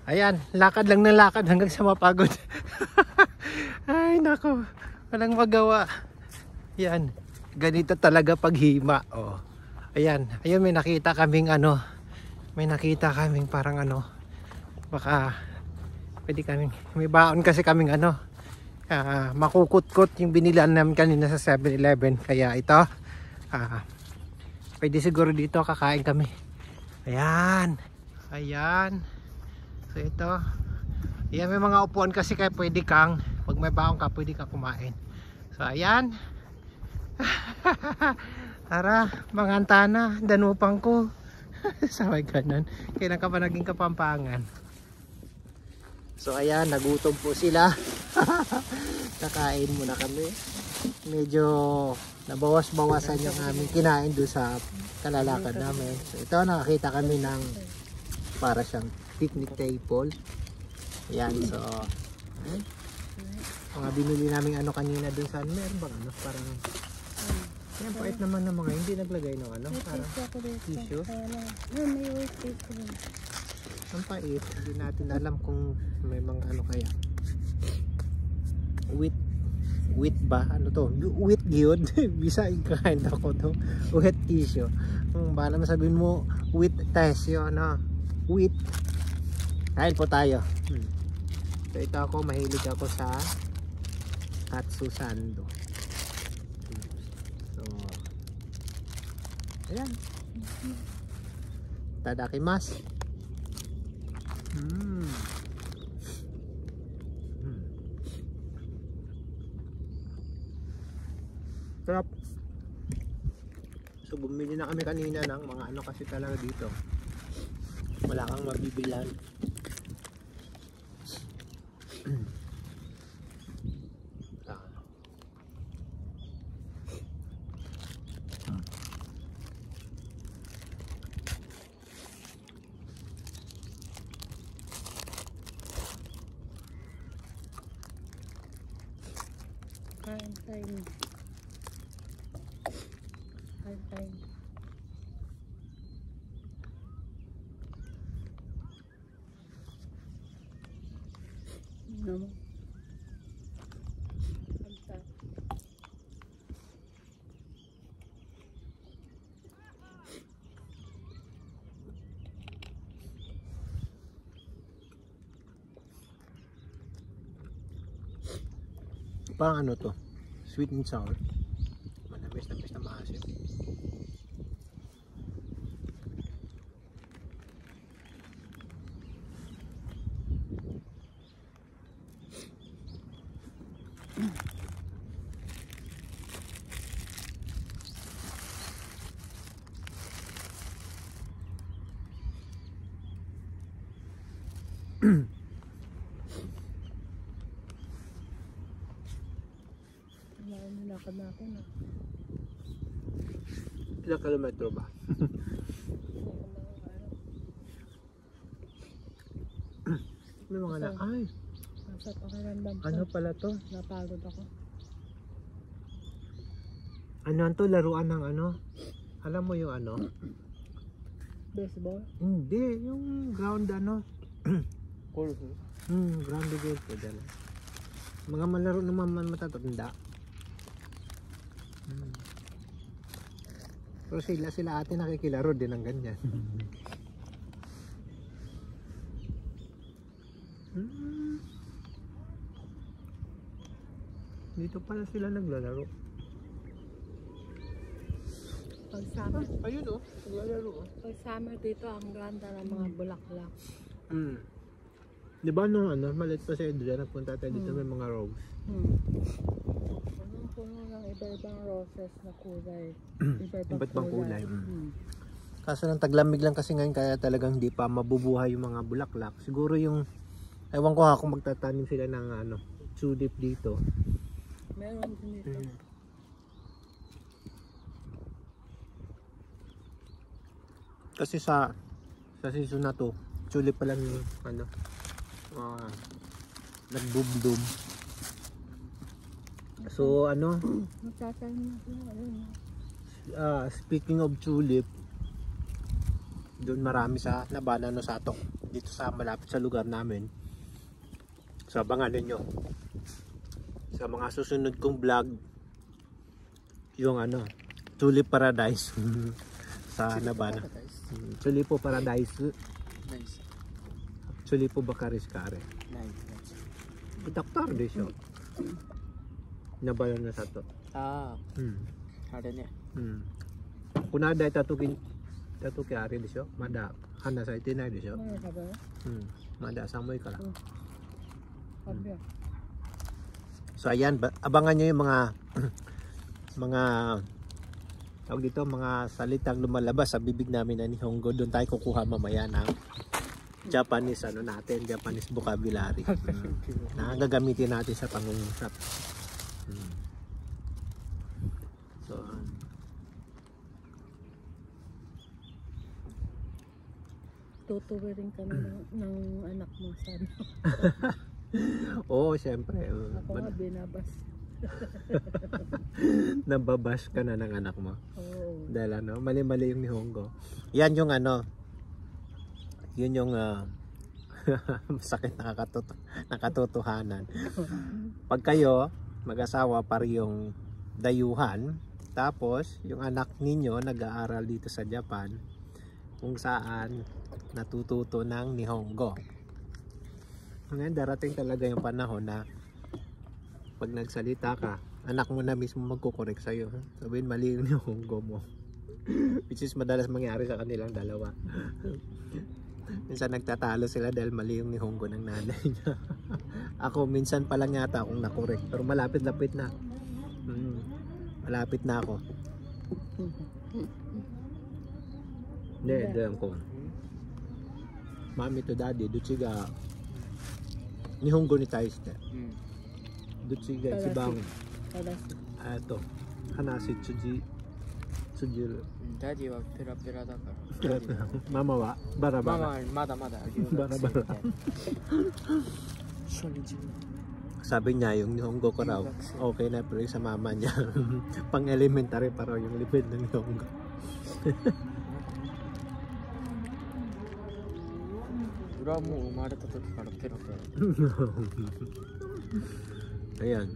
Ayan, lakad lang ng lakad hanggang sa mapagod. Ay nako, walang magawa. Yan, ganito talaga paghima. Oh. Ayan, ayun may nakita kaming ano. May nakita kaming parang ano. Baka pwede kaming, may baon kasi kaming ano. Makukut-kut yung binilan namin kanina sa 7-Eleven. Kaya ito, pwede siguro dito kakain kami. Ayan. Ayan. So ito. Ayan, may mga upuan kasi kaya pwede kang, pag may baon ka, pwede ka kumain. So ayan. Tara, manganta na. Danupang ko. Sabay ganun. Kailan ka pa naging Kapampangan? So ayan, nagutom po sila. Kakain muna kami. Medyo nabawas-bawasan yung aming kinain doon sa kalalakad namin. So ito, nakakita kami ng para siyang picnic table. Ayan, so mga binili namin ano kanina doon sa meron bang ano, parang yan, pait naman ng mga hindi naglagay ng ano, parang tissue. Ang pait, hindi natin alam kung may mga ano kaya. Wheat ba? Ano to? Wheat gyud. Bisa i-kind ako to. Wheat tissue. Bala masabihin mo, wheat tissue, ano? Wheat. Kain po tayo. So ito ako, mahilig ako sa katsu sando. So, ayan. Tadakimasu. Sarap. So bumili na kami kanina ng mga ano kasi talaga dito. Wala kang mabibilan. Kain time. No. Parang ano to? Sweet and sour. Manamis na maasim. Ilang kilometro ba? May mga na, ay! Nasa pakiramdam ko. Ano pala to? Napagod ako. Ano to? Laruan ng ano? Alam mo yung ano? Baseball? Hindi, yung ground ano? Golf? Ground golf po dyan. Mga malaro naman matatanda. Pero sila ate nakikilaro din ng ganyan. Dito pala sila naglalaro. Pag summer, ayun oh, naglalaro oh. pag summer dito ang ganda ng mga bulaklak. Di ba nung ano, maliit pa si Adrian, nagpunta tayo dito may mga rose. Anong puno ng iba-ibang roses na kulay. Iba't ibang kulay. Kaso ng taglamig lang kasi ngayon kaya talagang hindi pa mabubuhay yung mga bulaklak. Siguro yung, ewan ko ha kung magtatanim sila ng ano, tulip dito. Meron din dito. Kasi sa season na to, tulip pa lang yung ano, nagboom-boom. So ano, speaking of tulip, doon marami sa Nabana no Satok. dito sa malapit sa lugar namin. So abangan ninyo sa mga susunod kong vlog yung ano, Tulip Paradise sa Nabana. Tulipo Paradise. Nice. Tulipo Bakaris-kare. Nice. Itaktar de siya. Nabayan na sa to. Ah, あれね。Kunada tatuki ari de siya. Mada hana sa itinay de siya. Ano ka ba? Mada samoy kala. Sabi ah. So ayan, abangan nyo yung mga mga tawag dito, mga salitang lumalabas sa bibig namin na Nihongo. Doon tayo kukuha mamaya ng Japanese ano natin, Japanese vocabulary na gagamitin natin sa pangungusap. So Tutuwirin kami ng anak mo sana. oo, syempre. Ako nga binabas. Nababash ka na ng anak mo. Oo. Dahil ano, mali-mali yung Nihongo. Yan yung ano, yun yung masakit nakatotohanan. Pag kayo, mag-asawa, parehong dayuhan, tapos yung anak ninyo nag-aaral dito sa Japan, kung saan natututo ng Nihongo. Ngayon, darating talaga yung panahon na pag nagsalita ka, anak mo na mismo magkukorek sa'yo. Sabihin, mali yung Nihongo mo. Which is madalas mangyari sa kanilang dalawa. Minsan nagtatalo sila dahil mali yung Nihongo ng nanay niya. Ako, minsan pa lang yata akong nakorek. Pero malapit-lapit na. Malapit na ako. Hindi, doon ko. Mami to daddy, dochi ga Nihongo ni tayo shite. Dochi ga ichibang hanashi tsujuru. ダディはペラペラだから。ママはバラバラ。ママはまだまだ留学生みたいな。初日に。Sabi niya yung Nihongo ko raw okay na, pero yung sa mama niya pang elementary pa raw yung level ng Nihongo. 俺はもう生まれた時からペラペラ。 Ayan.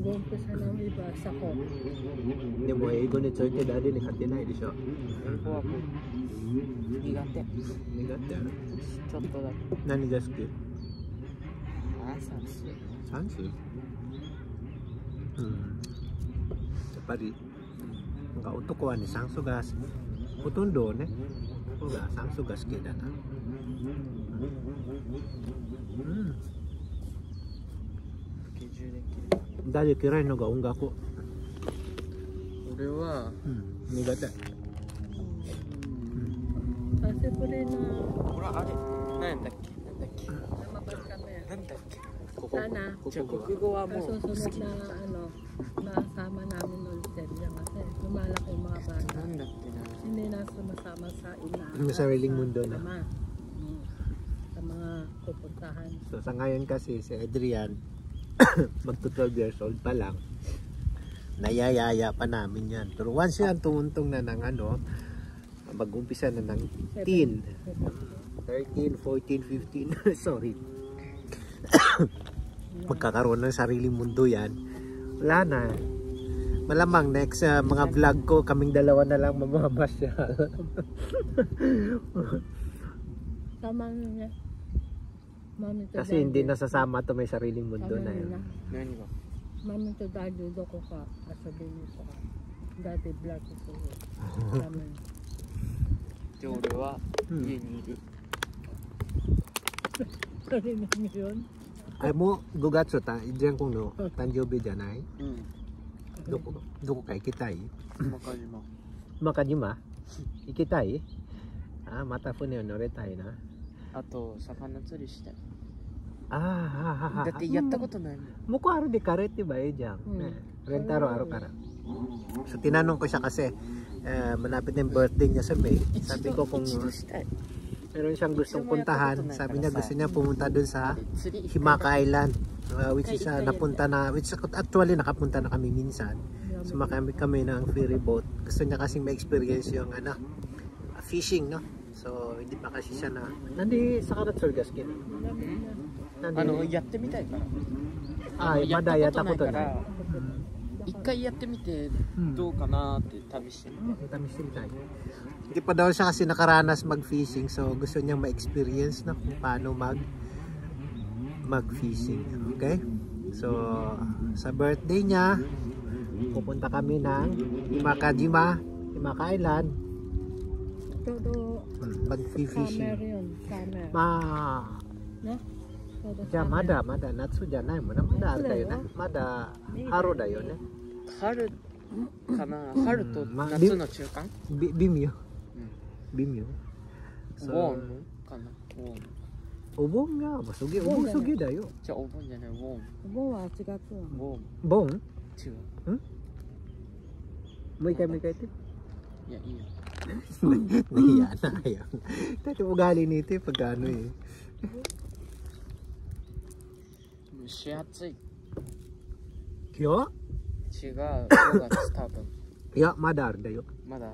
Gumpisa ng iba sa ko. Hindi mo eigo ni Choyte daddy ni katinay di siya. 英語はもう苦手。 Nigate. ちょっとだけ。 Nani ga suki? あ、算数。 Sansu? Yappari nga otoko wa ni sansu ga hotondo ne ga sansu ga suki da na. スケジュールできる。 Daddy kirai no ga ongaku. 俺は Nigate. Kasi po rin na ほらあれなんだっけなんだっけ lumabas kami. なんだっけ Sana じゃあ国語はもう susunod na nasama namin ulit yan kasi lumalaki yung mga bata. なんだっけな Hindi na sumasama sa ina. Yung sariling mundo na. Ama. Sa mga pupuntahan. So sa ngayon kasi si Adrian magto 12 years old pa lang, nayayaya pa namin yan. Pero once yan tumuntong na ng ano, mag-umpisa na ng teen, 13, 14, 15 sorry, magkakaroon ng sariling mundo yan, wala na. Malamang next mga vlog ko, kaming dalawa na lang mamamasyal. Tama niya. Mami to Kasi hindi nasasama to, may sariling mundo na yun. 何が Mami to daddy do ko ka. Sabihin ko ka. Daddy vlog ko ko. Mami. で俺は家にいる Parinig mo yun? Ay mo, gugatso ta, diyan kung no, Tanjobi janay. うん Doko kay kitai. 中島 Makajima, ikitai. Mata po niyo noretai na. あと魚釣りしたい Da だってやったことないもん Muko aro di karet di ba jang. Rentaro aro kara. So tinanong ko siya kasi malapit na yung birthday niya sa May. Sabi ko kung 一度したい meron siyang gustong puntahan, sabi niya gusto niya pumunta dun sa 釣り Himaka Island, which is actually nakapunta na kami minsan. Sumakay kami ng ferry boat. Gusto niya kasing ma-experience yung fishing, no? So, hindi pa kasi siya na... Nandi sa karat surgaskin.やってみたいから。まだやったことない。一回やってみてどうかなって試してみて。試してみたい. Hindi pa daw siya kasi nakaranas mag-fishing, so gusto niyang ma-experience na kung paano mag-fishing. Okay? So, sa birthday niya, pupunta kami ng Imakajima Island. Mag-fishing.じゃあまだ夏じゃないもんな。まだあれだよね。まだ春だよね。春かな。春と夏の中間？微妙。微妙。お盆かな。お盆がお盆すぎだよ。じゃあお盆じゃない。お盆は8月は。盆？違う。もう一回言って。いやいいよ。Nahiya na yan. Dati ugali nito yung pag ano eh. 蒸し暑い。今日？違う。5月多分。いや、まだあるだよ。まだ？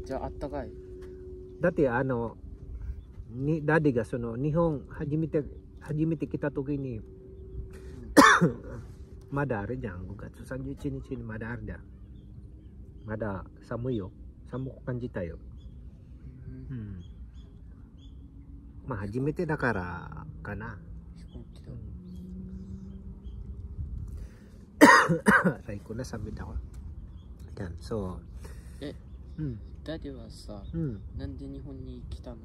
じゃああったかい。だってダディがその日本初めて来た時にまだあるじゃん。5月31日にまだあるじゃん。まだ寒いよ。寒く感じたよ。まあ初めてだからかな。最高な寒いだわ。そう。ダディはさ、なんで日本に来たの？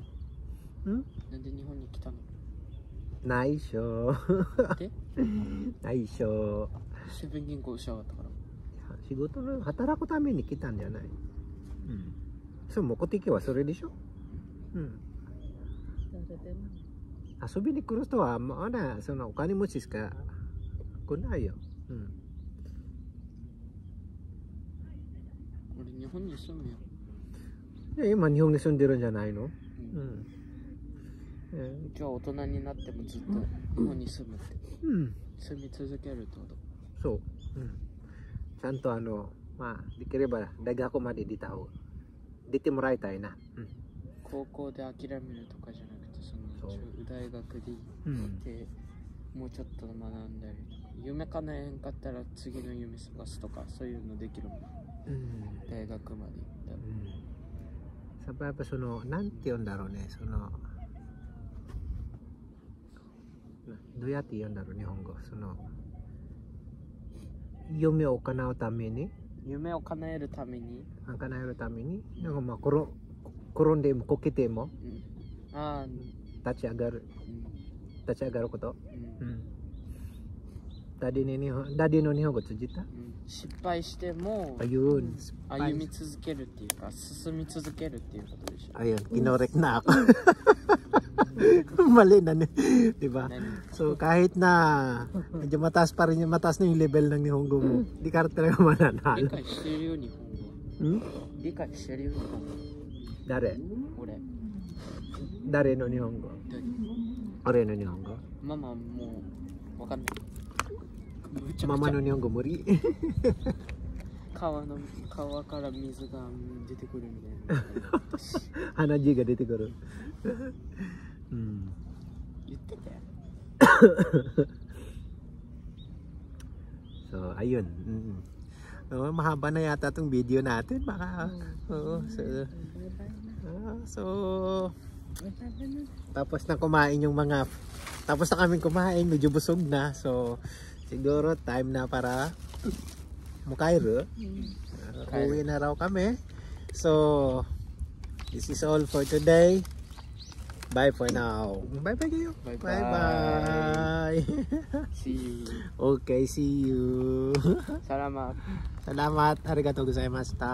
なんで日本に来たの？内緒。で？内緒。セブン銀行しやがったから。仕事の働くために来たんじゃない？そう、目的はそれでしょ？遊びに来る人はまだそのお金持ちしか来ないよ。俺日本に住むよ。今日本に住んでるんじゃないの？じゃあ大人になってもずっと日本に住むって。住み続けるってこと？そう。ちゃんとまあできれば大学まで出てもらいたいな。高校で諦めるとかじゃなくて、その大学で行ってもうちょっと学んだりとか、夢叶えんかったら次の夢探すとか、そういうのできるもん。大学まで行ったら。やっぱそのなんて言うんだろうね、そのどうやって言うんだろう日本語、その夢を叶うために、夢を叶えるために、なんかまあ転んでもこけても立ち上がること。ダディの日本語通じた？失敗しても歩み続けるっていうか、進み続けるっていうことでしょ。Ayun, kinorek na ako. Mali na, di ba? So kahit na medyo mataas na yung level ng Nihongo mo, di ka talaga mananalo. 理解してるよ日本語。理解してるよ日本語。誰？俺。誰の日本語？俺の日本語？ママもうわかんない。ママの日本語無理。川から水が出てくるみたいな。鼻血が出てくる。言ってたよ。So, ayun. Mahaba na yata itong video natin. Baka, so, tapos na kaming kumain, medyo busog na. So, siguro time na para Mukairo. Uwi na raw kami. So, this is all for today. Bye for now. Bye-bye kayo. Bye-bye. See you. Okay, see you. Salamat. Salamat. Arigatou gozaimashita.